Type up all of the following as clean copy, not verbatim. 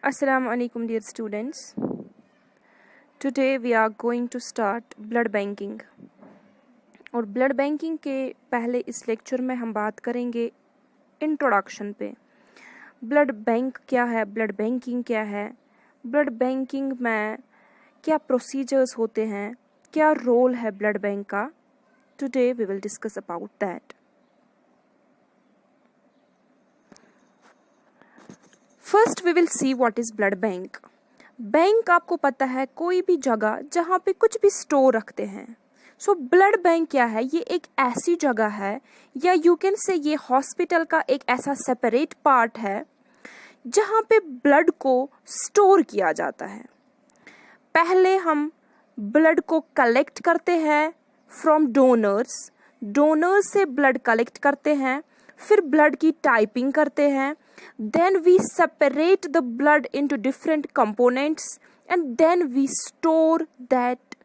Assalamu alaikum dear students. Today we are going to start blood banking. और blood banking के पहले इस lecture में हम बात करेंगे इंट्रोडक्शन पे। ब्लड बैंक क्या है, ब्लड बैंकिंग क्या है, ब्लड बैंकिंग में क्या प्रोसीजर्स होते हैं, क्या रोल है ब्लड बैंक का। Today we will discuss about that. First we will see what is blood bank. Bank आपको पता है कोई भी जगह जहाँ पे कुछ भी स्टोर रखते हैं। सो ब्लड बैंक क्या है, ये एक ऐसी जगह है या यू कैन से ये हॉस्पिटल का एक ऐसा सेपरेट पार्ट है जहाँ पे ब्लड को स्टोर किया जाता है। पहले हम ब्लड को कलेक्ट करते हैं फ्रॉम डोनर्स, डोनर्स से ब्लड कलेक्ट करते हैं, फिर ब्लड की टाइपिंग करते हैं, then we separate the blood into different components and then we store that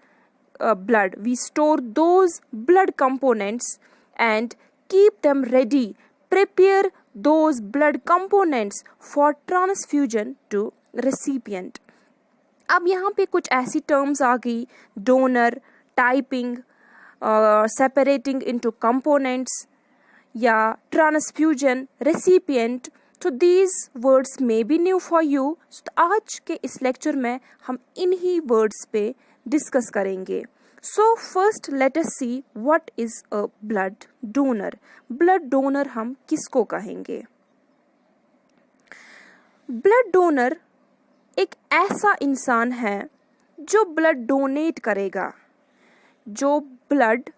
blood. We store those blood components and keep them ready. Prepare those blood components for transfusion to recipient. अब यहाँ पे कुछ ऐसी terms आ गई, donor, typing, separating into components या transfusion, recipient. तो these words may be new for you. आज के इस लेक्चर में हम इन्हीं वर्ड्स पे डिस्कस करेंगे। So first let us C what is a blood donor. Blood donor हम किसको कहेंगे? ब्लड डोनर एक ऐसा इंसान है जो ब्लड डोनेट करेगा, जो ब्लड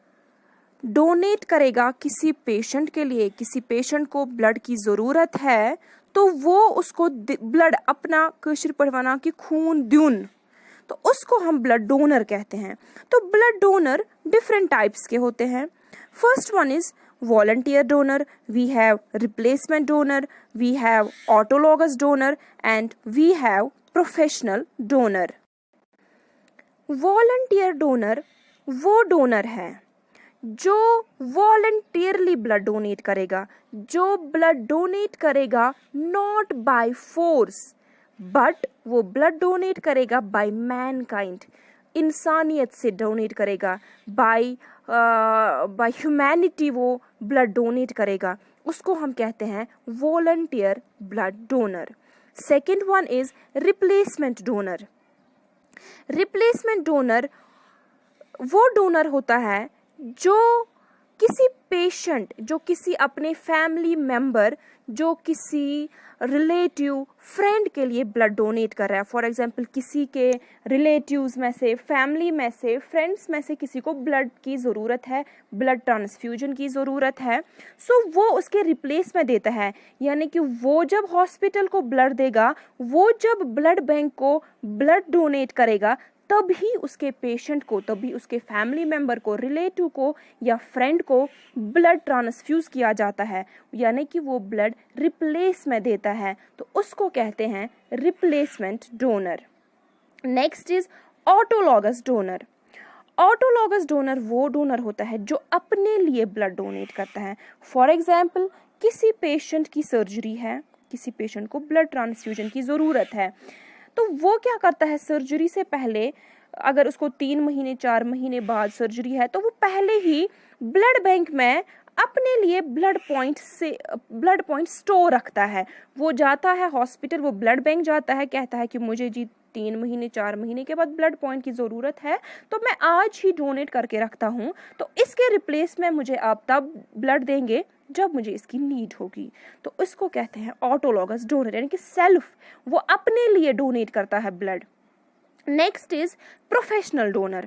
डोनेट करेगा किसी पेशेंट के लिए। किसी पेशेंट को ब्लड की ज़रूरत है तो वो उसको ब्लड अपना कशिर पढ़वाना कि खून द्यून, तो उसको हम ब्लड डोनर कहते हैं। तो ब्लड डोनर डिफरेंट टाइप्स के होते हैं। First one is volunteer donor, we have replacement donor, we have autologous donor and we have professional donor. Volunteer donor वो डोनर है जो वॉलंटियरली ब्लड डोनेट करेगा, जो ब्लड डोनेट करेगा नॉट बाय फोर्स, बट वो ब्लड डोनेट करेगा by mankind, इंसानियत से डोनेट करेगा, बाय ह्यूमैनिटी वो ब्लड डोनेट करेगा। उसको हम कहते हैं volunteer blood donor. Second one is replacement donor. Replacement donor वो डोनर होता है जो किसी पेशेंट, जो किसी अपने फैमिली मेंबर, जो किसी रिलेटिव फ्रेंड के लिए ब्लड डोनेट कर रहा है। फॉर एग्जांपल किसी के रिलेटिव्स में से, फैमिली में से, फ्रेंड्स में से किसी को ब्लड की ज़रूरत है, ब्लड ट्रांसफ्यूजन की ज़रूरत है, सो वो उसके रिप्लेस में देता है। यानी कि वो जब हॉस्पिटल को ब्लड देगा, वो जब ब्लड बैंक को ब्लड डोनेट करेगा, तभी उसके पेशेंट को, तभी उसके फैमिली मेंबर को, रिलेटिव को या फ्रेंड को ब्लड ट्रांसफ्यूज किया जाता है। यानी कि वो ब्लड रिप्लेस में देता है, तो उसको कहते हैं replacement donor. Next is autologous donor. Autologous donor वो डोनर होता है जो अपने लिए ब्लड डोनेट करता है। फॉर एग्जाम्पल किसी पेशेंट की सर्जरी है, किसी पेशेंट को ब्लड ट्रांसफ्यूजन की ज़रूरत है, तो वो क्या करता है, सर्जरी से पहले, अगर उसको 3 महीने 4 महीने बाद सर्जरी है, तो वो पहले ही ब्लड बैंक में अपने लिए ब्लड पॉइंट स्टोर रखता है। वो जाता है हॉस्पिटल, वो ब्लड बैंक जाता है, कहता है कि मुझे जी 3 महीने 4 महीने के बाद ब्लड पॉइंट की ज़रूरत है, तो मैं आज ही डोनेट करके रखता हूँ, तो इसके रिप्लेस में मुझे आप तब ब्लड देंगे जब मुझे इसकी नीड होगी। तो इसको कहते हैं ऑटोलॉगस डोनर, यानी कि सेल्फ, वो अपने लिए डोनेट करता है blood. Next is professional donor.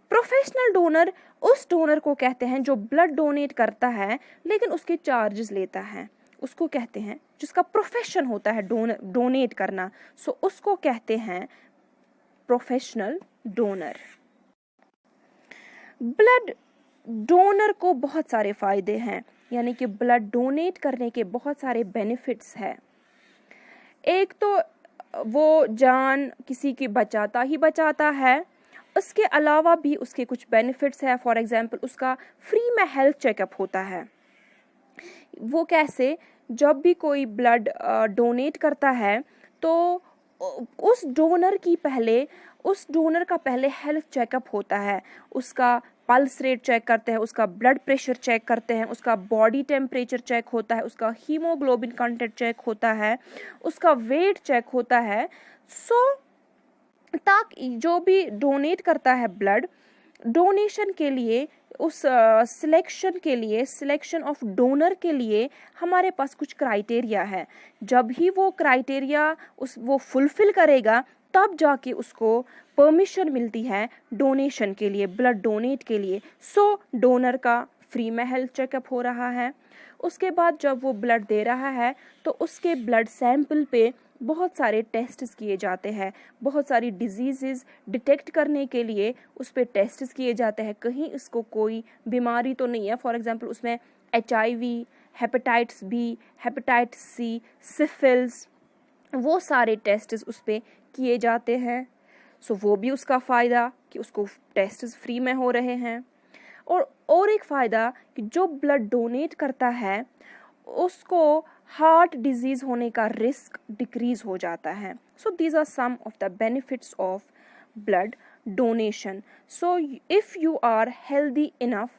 Professional donor उस डोनर को कहते हैं जो ब्लड डोनेट करता है लेकिन उसके चार्जेस लेता है। उसको कहते हैं, जिसका प्रोफेशन होता है डोनेट करना, सो उसको कहते हैं प्रोफेशनल डोनर। ब्लड डोनर को बहुत सारे फायदे हैं, यानी कि ब्लड डोनेट करने के बहुत सारे बेनिफिट्स हैं। एक तो वो जान किसी की बचाता ही बचाता है, उसके अलावा भी उसके कुछ बेनिफिट्स है। फॉर एग्जांपल उसका फ्री में हेल्थ चेकअप होता है। वो कैसे, जब भी कोई ब्लड डोनेट करता है तो उस डोनर का पहले हेल्थ चेकअप होता है, उसका पल्स रेट चेक करते हैं, उसका ब्लड प्रेशर चेक करते हैं, उसका बॉडी टेम्परेचर चेक होता है, उसका हीमोग्लोबिन कंटेंट चेक होता है, उसका वेट चेक होता है। ताकि जो भी डोनेट करता है ब्लड, डोनेशन के लिए उस सिलेक्शन ऑफ डोनर के लिए हमारे पास कुछ क्राइटेरिया है। जब ही वो क्राइटेरिया वो फुलफिल करेगा तब जाके उसको परमिशन मिलती है डोनेशन के लिए, ब्लड डोनेट के लिए। डोनर का फ्री में हेल्थ चेकअप हो रहा है। उसके बाद जब वो ब्लड दे रहा है तो उसके ब्लड सैंपल पे बहुत सारे टेस्ट्स किए जाते हैं, बहुत सारी डिजीज़ेस डिटेक्ट करने के लिए उस पर टेस्ट्स किए जाते हैं, कहीं इसको कोई बीमारी तो नहीं है। फॉर एग्जांपल उसमें HIV, hepatitis B, hepatitis C, syphilis, वो सारे टेस्ट्स उस पर किए जाते हैं। वो भी उसका फ़ायदा कि उसको टेस्ट्स फ्री में हो रहे हैं। और एक फ़ायदा कि जो ब्लड डोनेट करता है उसको हार्ट डिजीज़ होने का रिस्क डिक्रीज हो जाता है। These are some of the benefits of blood donation. If you are healthy enough,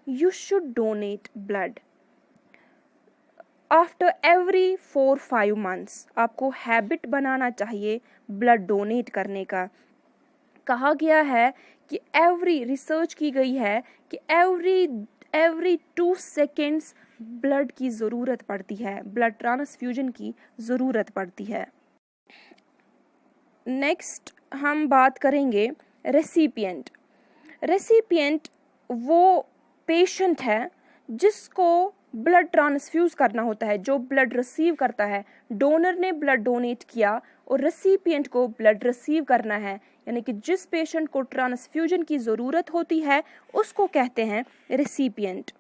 you should donate blood. After every 4-5 months आपको हैबिट बनाना चाहिए ब्लड डोनेट करने का। कहा गया है कि रिसर्च की गई है कि एवरी 2 सेकेंड्स ब्लड की ज़रूरत पड़ती है, ब्लड ट्रांसफ्यूजन की ज़रूरत पड़ती है। नेक्स्ट हम बात करेंगे रेसिपिएंट। रेसिपिएंट वो पेशेंट है जिसको ब्लड ट्रांसफ्यूज करना होता है, जो ब्लड रिसीव करता है। डोनर ने ब्लड डोनेट किया और रेसिपिएंट को ब्लड रिसीव करना है, यानी कि जिस पेशेंट को ट्रांसफ्यूजन की ज़रूरत होती है उसको कहते हैं recipient.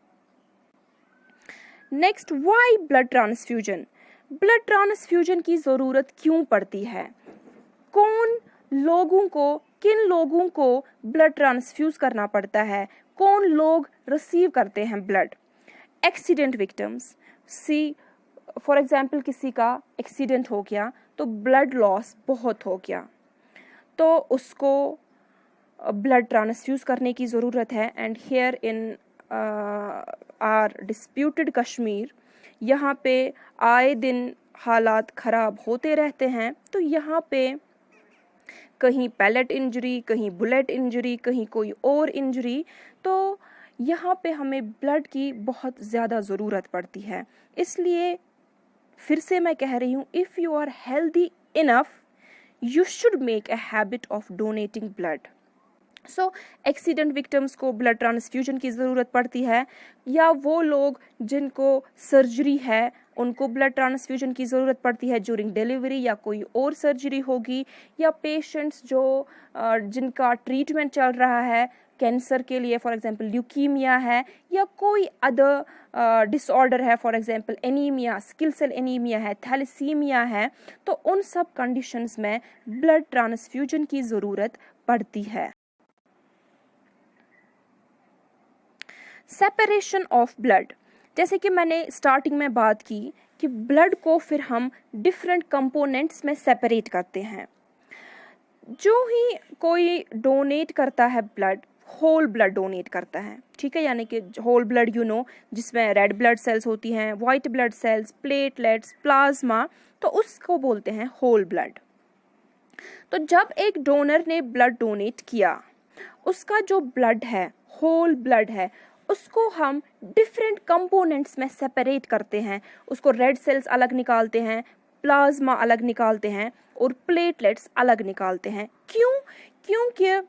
Next, why blood transfusion? Blood transfusion की ज़रूरत क्यों पड़ती है? किन लोगों को ब्लड ट्रांसफ्यूज करना पड़ता है? कौन लोग रिसीव करते हैं blood? Accident victims. For example किसी का एक्सीडेंट हो गया तो ब्लड लॉस बहुत हो गया तो उसको ब्लड ट्रांसफ्यूज करने की ज़रूरत है। And here in are disputed Kashmir, यहाँ पे आए दिन हालात ख़राब होते रहते हैं। तो यहाँ पे कहीं पैलेट इंजरी, कहीं बुलेट इंजरी, कहीं कोई और इंजरी, तो यहाँ पे हमें ब्लड की बहुत ज़्यादा ज़रूरत पड़ती है। इसलिए फिर से मैं कह रही हूँ, if you are healthy enough, you should make a habit of donating blood. Accident victims को ब्लड ट्रांसफ्यूजन की ज़रूरत पड़ती है, या वो लोग जिनको सर्जरी है उनको ब्लड ट्रांसफ्यूजन की ज़रूरत पड़ती है ड्यूरिंग डिलीवरी, या कोई और सर्जरी होगी, या पेशेंट्स जिनका ट्रीटमेंट चल रहा है कैंसर के लिए, फॉर एग्जांपल ल्यूकीमिया है, या कोई अदर डिसऑर्डर है, for example anaemia, sickle cell anaemia है, थैलेसीमिया है, तो उन सब कंडीशंस में ब्लड ट्रांसफ्यूजन की ज़रूरत पड़ती है। सेपरेशन ऑफ ब्लड, जैसे कि मैंने स्टार्टिंग में बात की कि ब्लड को फिर हम डिफरेंट कंपोनेंट्स में सेपरेट करते हैं। जो ही कोई डोनेट करता है ब्लड, होल ब्लड डोनेट करता है, ठीक है, यानी कि होल ब्लड जिसमें रेड ब्लड सेल्स होती हैं, white blood cells, platelets, plasma, तो उसको बोलते हैं होल ब्लड। तो जब एक डोनर ने ब्लड डोनेट किया, उसका जो ब्लड है, होल ब्लड है, उसको हम डिफरेंट कंपोनेंट्स में सेपरेट करते हैं। उसको रेड सेल्स अलग निकालते हैं, प्लाज्मा अलग निकालते हैं और प्लेटलेट्स अलग निकालते हैं। क्यों? क्योंकि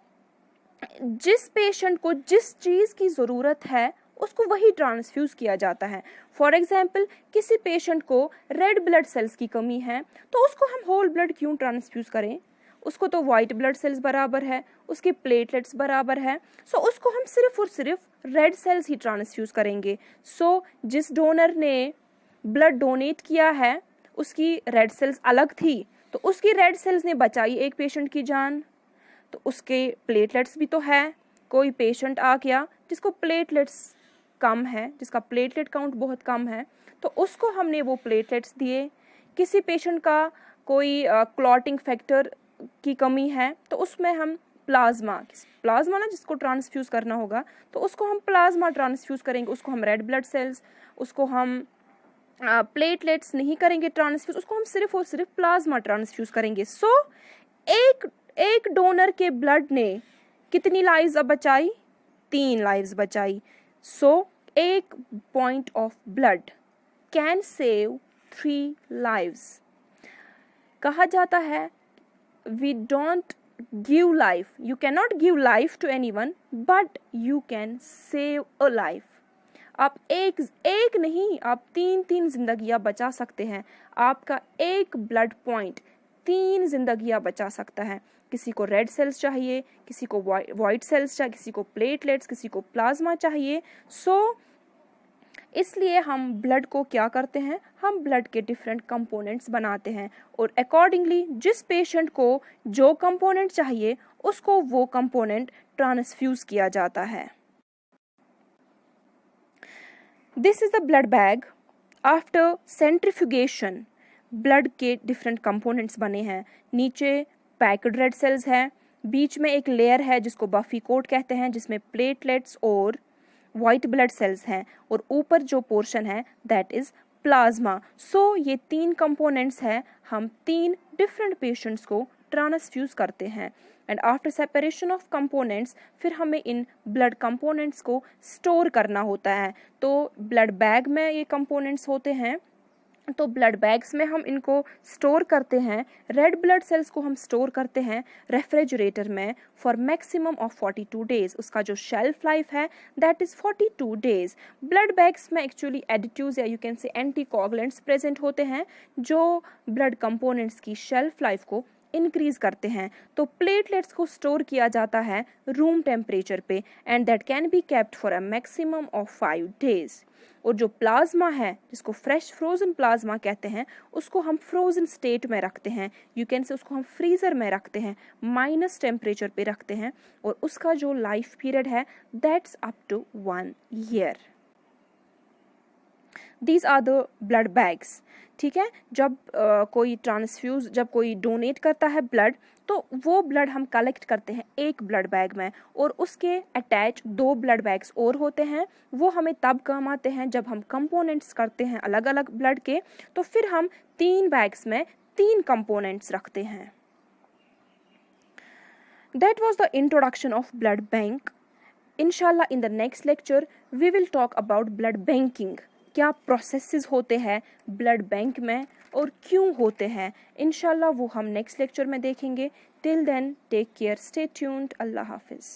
जिस पेशेंट को जिस चीज़ की ज़रूरत है उसको वही ट्रांसफ्यूज किया जाता है। फॉर एग्जाम्पल किसी पेशेंट को रेड ब्लड सेल्स की कमी है तो उसको हम होल ब्लड क्यों ट्रांसफ्यूज करें? उसको तो वाइट ब्लड सेल्स बराबर है, उसके प्लेटलेट्स बराबर है, उसको हम सिर्फ और सिर्फ रेड सेल्स ही ट्रांसफ्यूज करेंगे। जिस डोनर ने ब्लड डोनेट किया है उसकी रेड सेल्स अलग थी, तो उसकी रेड सेल्स ने बचाई एक पेशेंट की जान, तो उसके प्लेटलेट्स भी तो है। कोई पेशेंट आ गया जिसको प्लेटलेट्स कम है, जिसका प्लेटलेट काउंट बहुत कम है, तो उसको हमने वो प्लेटलेट्स दिए। किसी पेशेंट का कोई क्लॉटिंग फैक्टर की कमी है तो उसमें हम प्लाज्मा ना जिसको ट्रांसफ्यूज करना होगा तो उसको हम प्लाज्मा ट्रांसफ्यूज करेंगे, उसको हम रेड ब्लड सेल्स, उसको हम प्लेटलेट्स नहीं करेंगे ट्रांसफ्यूज, उसको हम सिर्फ और सिर्फ प्लाज्मा ट्रांसफ्यूज करेंगे। सो एक डोनर के ब्लड ने कितनी लाइव्स अब बचाई? 3 लाइव्स बचाई। सो एक point of blood can save 3 lives. कहा जाता है we don't give life, you cannot give life to anyone but you can save a life। आप एक नहीं, आप 3 जिंदगियां बचा सकते हैं। आपका एक ब्लड पॉइंट 3 जिंदगियां बचा सकता है। किसी को रेड सेल्स चाहिए, किसी को वाइट सेल्स चाहिए, किसी को प्लेटलेट्स, किसी को प्लाज्मा चाहिए। सो इसलिए हम ब्लड को क्या करते हैं, हम ब्लड के डिफरेंट कंपोनेंट्स बनाते हैं और अकॉर्डिंगली जिस पेशेंट को जो कंपोनेंट चाहिए उसको वो कंपोनेंट ट्रांसफ्यूज किया जाता है। This is the blood bag. After centrifugation blood के डिफरेंट कंपोनेंट्स बने हैं। नीचे पैक्ड रेड सेल्स है, बीच में एक लेयर है जिसको बफी कोट कहते हैं जिसमें प्लेटलेट्स और वाइट ब्लड सेल्स हैं और ऊपर जो पोर्शन है दैट इज प्लाज्मा। सो ये 3 कंपोनेंट्स हैं, हम 3 डिफरेंट पेशेंट्स को ट्रांसफ्यूज करते हैं and after separation of components फिर हमें इन ब्लड कंपोनेंट्स को स्टोर करना होता है। तो ब्लड बैग में ये कंपोनेंट्स होते हैं, तो ब्लड बैग्स में हम इनको स्टोर करते हैं। रेड ब्लड सेल्स को हम स्टोर करते हैं रेफ्रिजरेटर में फॉर मैक्सिमम ऑफ 42 डेज। उसका जो शेल्फ लाइफ है that is 42 days. Blood bags में एक्चुअली एडिटिव्स या you can say anticoagulants present होते हैं जो ब्लड कंपोनेंट्स की शेल्फ लाइफ को इंक्रीज करते हैं। तो प्लेटलेट्स को स्टोर किया जाता है रूम टेम्परेचर पे and that can be kept for a maximum of 5 days. और जो प्लाज्मा है जिसको फ्रेश फ्रोजन प्लाज्मा कहते हैं उसको हम फ्रोजन स्टेट में रखते हैं, यू कैन से उसको हम फ्रीजर में रखते हैं, माइनस टेम्परेचर पे रखते हैं और उसका जो लाइफ पीरियड है that's up to 1 year. These are the blood bags. ठीक है, जब जब कोई डोनेट करता है ब्लड तो वो ब्लड हम कलेक्ट करते हैं एक ब्लड बैग में और उसके अटैच 2 ब्लड बैग्स और होते हैं। वो हमें तब काम आते हैं जब हम कंपोनेंट्स करते हैं अलग अलग ब्लड के, तो फिर हम 3 बैग्स में 3 कंपोनेंट्स रखते हैं। That was the introduction of blood bank. Inshallah in the next lecture we will talk about blood banking. क्या प्रोसेसेस होते हैं ब्लड बैंक में और क्यों होते हैं, इंशाल्लाह वो हम नेक्स्ट लेक्चर में देखेंगे। Till then take care, stay tuned, अल्लाह हाफिज़।